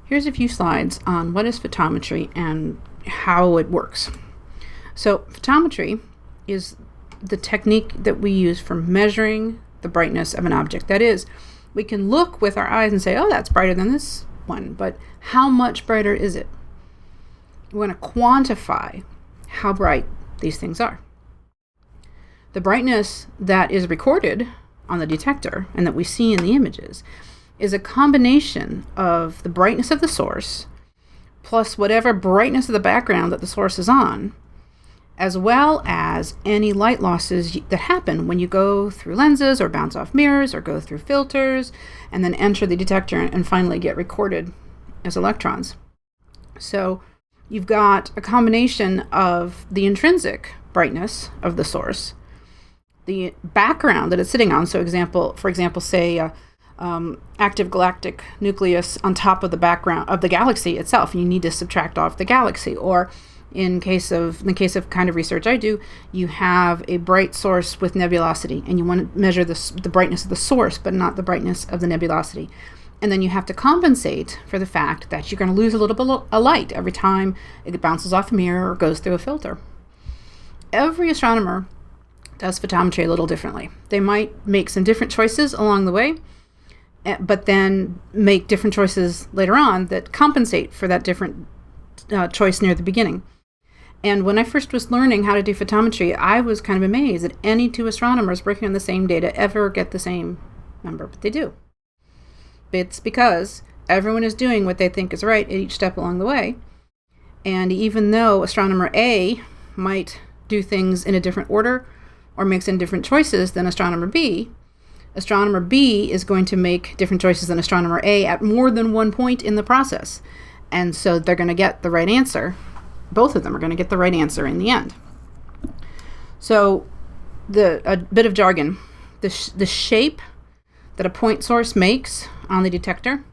Here's a few slides on what is photometry and how it works. So photometry is the technique that we use for measuring the brightness of an object. That is, we can look with our eyes and say, oh, that's brighter than this one, but how much brighter is it? We want to quantify how bright these things are. The brightness that is recorded on the detector and that we see in the images is a combination of the brightness of the source plus whatever brightness of the background that the source is on, as well as any light losses that happen when you go through lenses or bounce off mirrors or go through filters and then enter the detector and finally get recorded as electrons. So you've got a combination of the intrinsic brightness of the source, the background that it's sitting on. So for example, say active galactic nucleus on top of the background of the galaxy itself. You need to subtract off the galaxy. Or in the case of kind of research I do, you have a bright source with nebulosity, and you want to measure the brightness of the source, but not the brightness of the nebulosity. And then you have to compensate for the fact that you're going to lose a little bit of light every time it bounces off a mirror or goes through a filter. Every astronomer does photometry a little differently. They might make some different choices along the way, but then make different choices later on that compensate for that different choice near the beginning. And when I first was learning how to do photometry, I was kind of amazed that any two astronomers working on the same data ever get the same number, but they do. It's because everyone is doing what they think is right at each step along the way. And even though astronomer A might do things in a different order or makes in different choices than astronomer B is going to make different choices than astronomer A at more than one point in the process. And so they're going to get the right answer. Both of them are going to get the right answer in the end. So a bit of jargon. The shape that a point source makes on the detector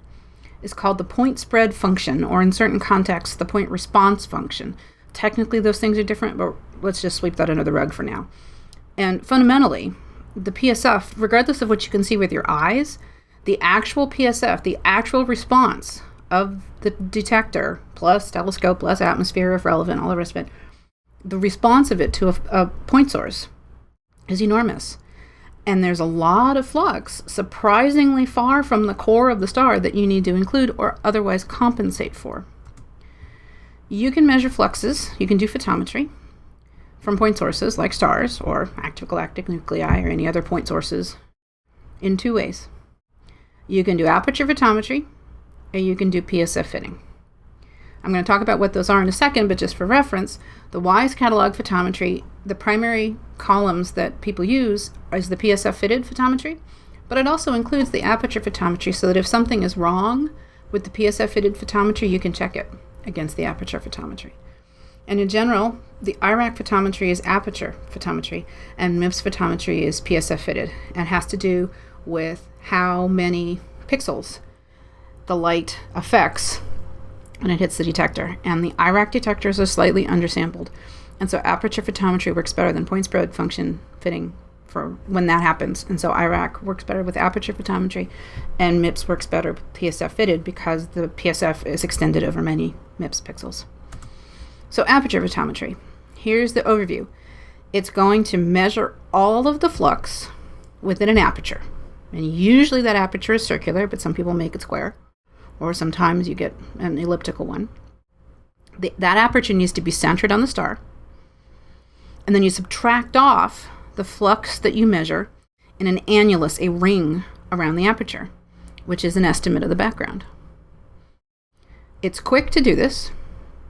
is called the point spread function, or in certain contexts, the point response function. Technically, those things are different, but let's just sweep that under the rug for now. And fundamentally, the PSF, regardless of what you can see with your eyes, the actual PSF, the actual response of the detector, plus telescope, plus atmosphere, if relevant, all the rest of it, the response of it to a point source is enormous. And there's a lot of flux, surprisingly far from the core of the star, that you need to include or otherwise compensate for. You can measure fluxes, you can do photometry from point sources like stars or active galactic nuclei or any other point sources in two ways. You can do aperture photometry, or you can do PSF fitting. I'm going to talk about what those are in a second, but just for reference, the WISE catalog photometry, the primary columns that people use is the PSF fitted photometry, but it also includes the aperture photometry, so that if something is wrong with the PSF fitted photometry, you can check it against the aperture photometry. And in general, the IRAC photometry is aperture photometry, and MIPS photometry is PSF fitted, and has to do with how many pixels the light affects when it hits the detector. And the IRAC detectors are slightly undersampled. And so aperture photometry works better than point spread function fitting for when that happens. And so IRAC works better with aperture photometry, and MIPS works better with PSF fitted because the PSF is extended over many MIPS pixels. So aperture photometry, here's the overview. It's going to measure all of the flux within an aperture. And usually that aperture is circular, but some people make it square. Or sometimes you get an elliptical one. That aperture needs to be centered on the star. And then you subtract off the flux that you measure in an annulus, a ring around the aperture, which is an estimate of the background. It's quick to do this,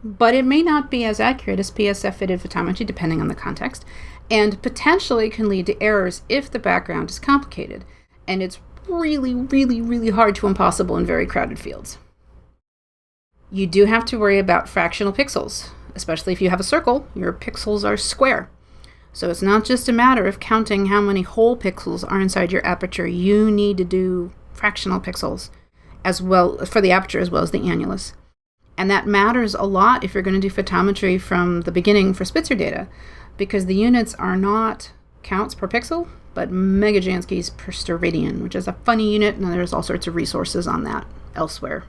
but it may not be as accurate as PSF-fitted photometry depending on the context, and potentially can lead to errors if the background is complicated, and it's really, really, really hard to impossible in very crowded fields. You do have to worry about fractional pixels, especially if you have a circle, your pixels are square. So it's not just a matter of counting how many whole pixels are inside your aperture. You need to do fractional pixels as well for the aperture as well as the annulus. And that matters a lot if you're going to do photometry from the beginning for Spitzer data, because the units are not counts per pixel, but megajanskis per steradian, which is a funny unit, and there's all sorts of resources on that elsewhere.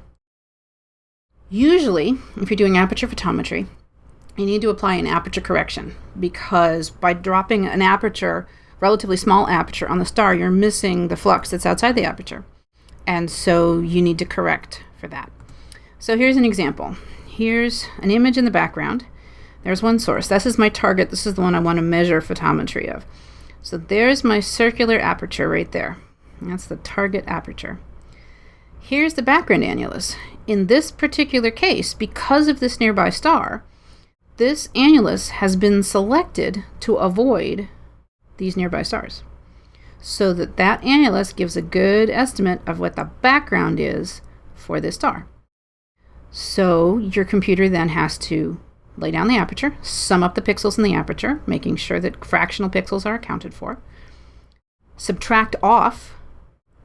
Usually, if you're doing aperture photometry, you need to apply an aperture correction, because by dropping an aperture, relatively small aperture on the star, you're missing the flux that's outside the aperture. And so you need to correct for that. So here's an example. Here's an image in the background. There's one source. This is my target. This is the one I want to measure photometry of. So there's my circular aperture right there. That's the target aperture. Here's the background annulus. In this particular case, because of this nearby star, this annulus has been selected to avoid these nearby stars, so that that annulus gives a good estimate of what the background is for this star. So your computer then has to lay down the aperture, sum up the pixels in the aperture, making sure that fractional pixels are accounted for, subtract off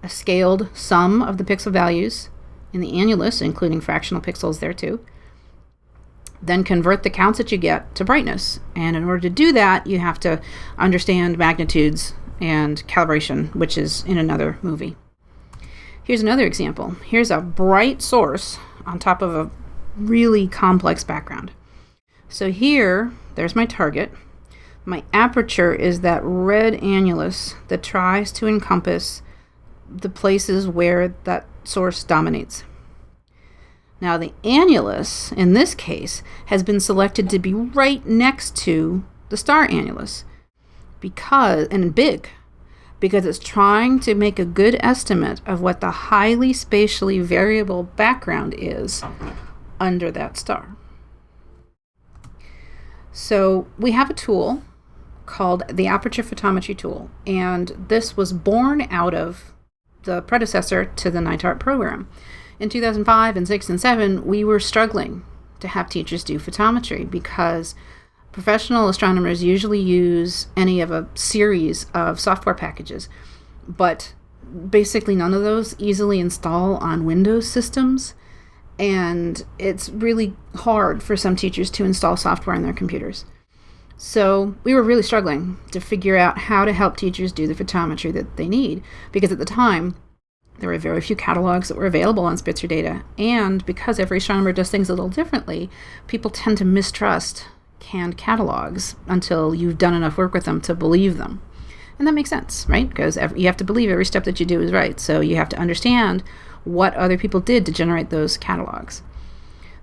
a scaled sum of the pixel values in the annulus, including fractional pixels there too, then convert the counts that you get to brightness. And in order to do that, you have to understand magnitudes and calibration, which is in another movie. Here's another example. Here's a bright source on top of a really complex background. So here, there's my target. My aperture is that red annulus that tries to encompass the places where that source dominates. Now the annulus, in this case, has been selected to be right next to the star annulus, because it's trying to make a good estimate of what the highly spatially variable background is under that star. So we have a tool called the Aperture Photometry tool, and this was born out of the predecessor to the NITART program. In 2005 and 6 and 7, we were struggling to have teachers do photometry because professional astronomers usually use any of a series of software packages, but basically none of those easily install on Windows systems, and it's really hard for some teachers to install software on their computers. So we were really struggling to figure out how to help teachers do the photometry that they need, because at the time, there were very few catalogs that were available on Spitzer data, and because every astronomer does things a little differently, people tend to mistrust canned catalogs until you've done enough work with them to believe them. And that makes sense, right? Because you have to believe every step that you do is right, so you have to understand what other people did to generate those catalogs.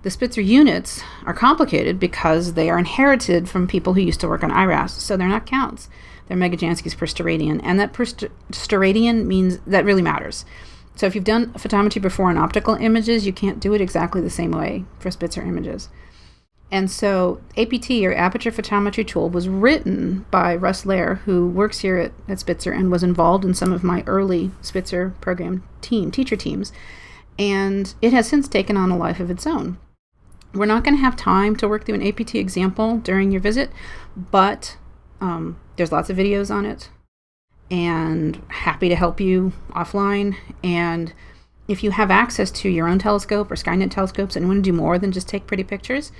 The Spitzer units are complicated because they are inherited from people who used to work on IRAS, so they're not counts. They're megajanskis per steradian, and that per steradian means that really matters. So if you've done photometry before on optical images, you can't do it exactly the same way for Spitzer images. And so APT, or Aperture Photometry tool, was written by Russ Lair, who works here at Spitzer and was involved in some of my early Spitzer program teacher teams, and it has since taken on a life of its own. We're not going to have time to work through an APT example during your visit, but there's lots of videos on it, and happy to help you offline. And if you have access to your own telescope or Skynet telescopes and want to do more than just take pretty pictures,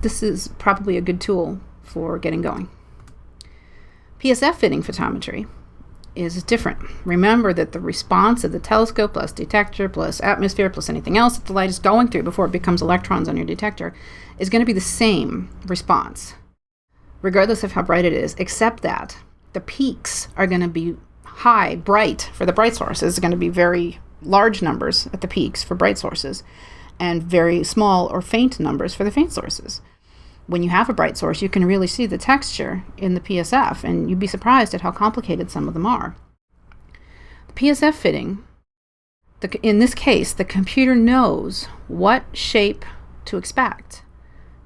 this is probably a good tool for getting going. PSF fitting photometry is different. Remember that the response of the telescope plus detector plus atmosphere plus anything else that the light is going through before it becomes electrons on your detector is going to be the same response, regardless of how bright it is, except that the peaks are going to be high, bright for the bright sources. It's going to be very large numbers at the peaks for bright sources and very small or faint numbers for the faint sources. When you have a bright source, you can really see the texture in the PSF, and you'd be surprised at how complicated some of them are. The PSF fitting, in this case, the computer knows what shape to expect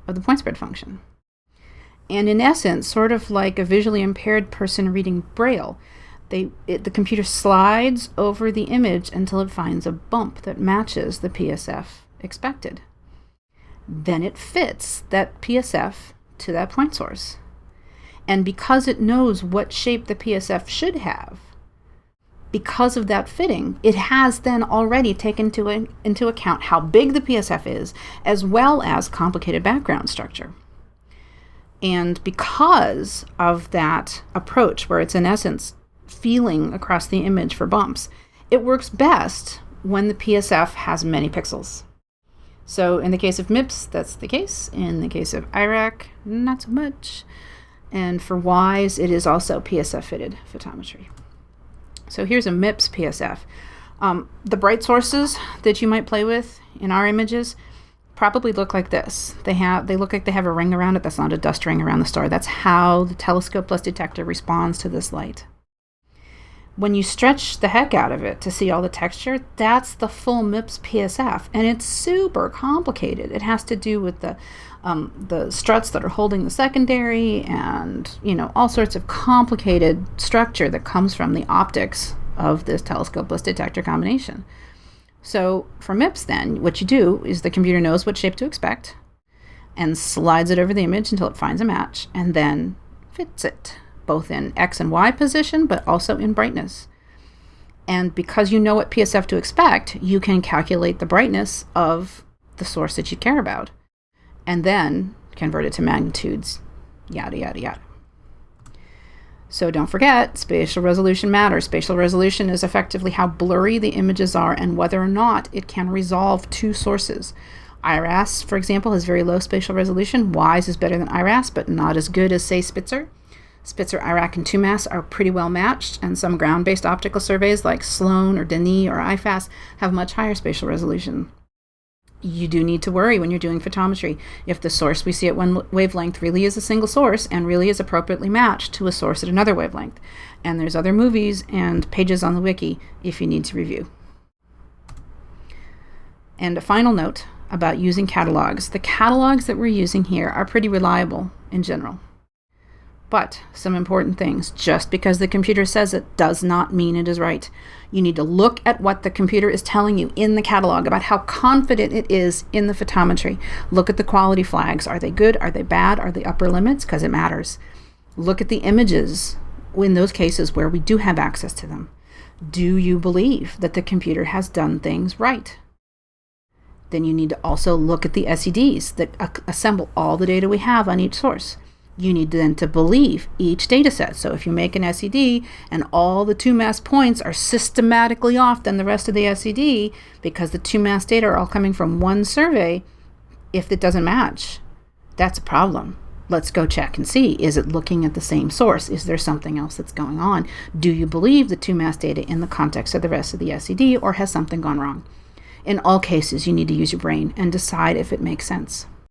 of the point spread function. And in essence, sort of like a visually impaired person reading Braille, the computer slides over the image until it finds a bump that matches the PSF expected. Then it fits that PSF to that point source. And because it knows what shape the PSF should have, because of that fitting, it has then already taken into account how big the PSF is, as well as complicated background structure. And because of that approach, where it's in essence feeling across the image for bumps, it works best when the PSF has many pixels. So in the case of MIPS, that's the case. In the case of IRAC, not so much. And for WISE, it is also PSF-fitted photometry. So here's a MIPS PSF. The bright sources that you might play with in our images probably look like this. They look like they have a ring around it. That's not a dust ring around the star. That's how the telescope plus detector responds to this light. When you stretch the heck out of it to see all the texture, that's the full MIPS PSF, and it's super complicated. It has to do with the struts that are holding the secondary, and all sorts of complicated structure that comes from the optics of this telescope plus detector combination. So for MIPS, then, what you do is the computer knows what shape to expect and slides it over the image until it finds a match, and then fits it, both in X and Y position, but also in brightness. And because you know what PSF to expect, you can calculate the brightness of the source that you care about, and then convert it to magnitudes, yada, yada, yada. So don't forget, spatial resolution matters. Spatial resolution is effectively how blurry the images are and whether or not it can resolve two sources. IRAS, for example, has very low spatial resolution. WISE is better than IRAS, but not as good as, say, Spitzer. Spitzer, IRAC, and 2MASS are pretty well matched, and some ground-based optical surveys like Sloan or Denis or IFAS have much higher spatial resolution. You do need to worry when you're doing photometry if the source we see at one wavelength really is a single source and really is appropriately matched to a source at another wavelength. And there's other movies and pages on the wiki if you need to review. And a final note about using catalogs. The catalogs that we're using here are pretty reliable in general. But some important things. Just because the computer says it does not mean it is right. You need to look at what the computer is telling you in the catalog about how confident it is in the photometry. Look at the quality flags. Are they good? Are they bad? Are they upper limits? Because it matters. Look at the images in those cases where we do have access to them. Do you believe that the computer has done things right? Then you need to also look at the SEDs that assemble all the data we have on each source. You need then to believe each data set. So if you make an SED and all the 2MASS points are systematically off than the rest of the SED because the 2MASS data are all coming from one survey, if it doesn't match, that's a problem. Let's go check and see. Is it looking at the same source? Is there something else that's going on? Do you believe the 2MASS data in the context of the rest of the SED, or has something gone wrong? In all cases, you need to use your brain and decide if it makes sense.